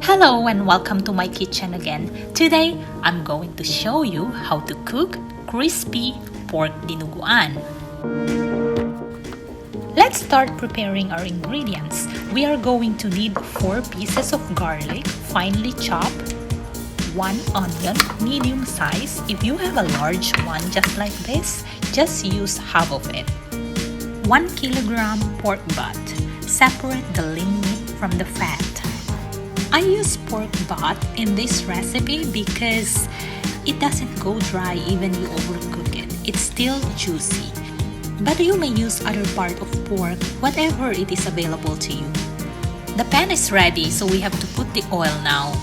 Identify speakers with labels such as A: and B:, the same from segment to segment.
A: Hello and welcome to my kitchen again. Today, I'm going to show you how to cook crispy pork dinuguan. Let's start preparing our ingredients. We are going to need 4 pieces of garlic, finely chopped, 1 onion, medium size. If you have a large one just like this, just use half of it. 1 kilogram pork butt. Separate the lean meat from the fat. I use pork butt in this recipe because it doesn't go dry even you overcook it. It's still juicy. But you may use other part of pork, whatever it is available to you. The pan is ready, so we have to put the oil now.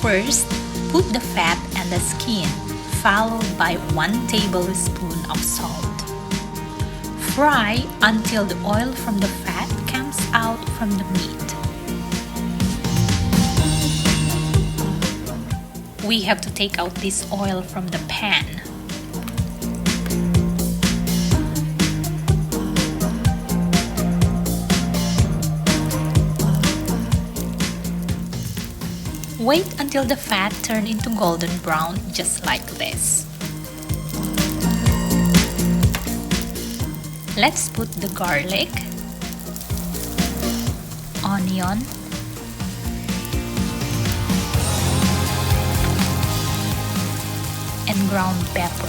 A: First, put the fat and the skin, followed by 1 tablespoon of salt. Fry until the oil from the fat comes out from the meat. We have to take out this oil from the pan. Wait until the fat turns into golden brown, just like this. Let's put the garlic, onion, and ground pepper.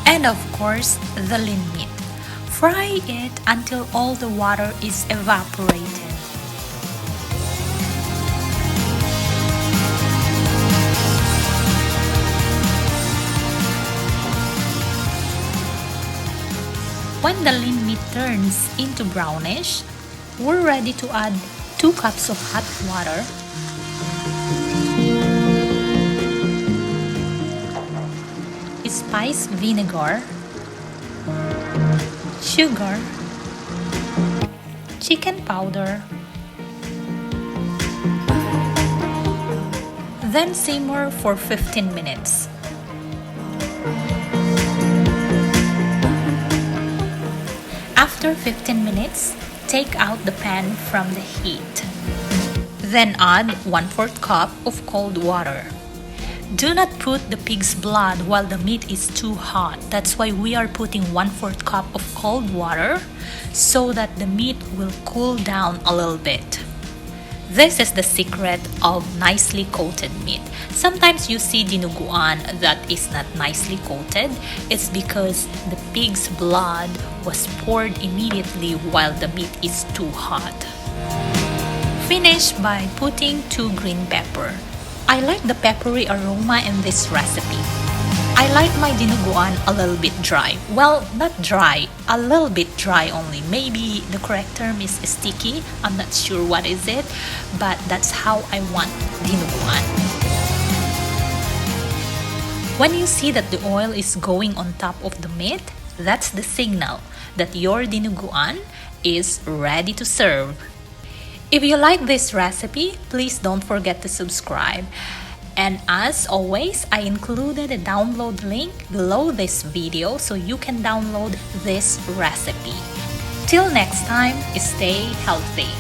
A: And of course, the lean meat. Fry it until all the water is evaporated. When the lean meat turns into brownish, we're ready to add 2 cups of hot water, spice vinegar, sugar, chicken powder, then simmer for 15 minutes. After 15 minutes, take out the pan from the heat. Then add 1/4 cup of cold water. Do not put the pig's blood while the meat is too hot. That's why we are putting 1/4 cup of cold water so that the meat will cool down a little bit. This is the secret of nicely coated meat. Sometimes you see dinuguan that is not nicely coated. It's because the pig's blood was poured immediately while the meat is too hot. Finish by putting 2 green pepper. I like the peppery aroma in this recipe. I like my dinuguan a little bit dry. Well, not dry, a little bit dry only. Maybe the correct term is sticky. I'm not sure what is it, but that's how I want dinuguan. When you see that the oil is going on top of the meat, that's the signal that your dinuguan is ready to serve. If you like this recipe, please don't forget to subscribe. And as always, I included a download link below this video so you can download this recipe. Till next time, stay healthy.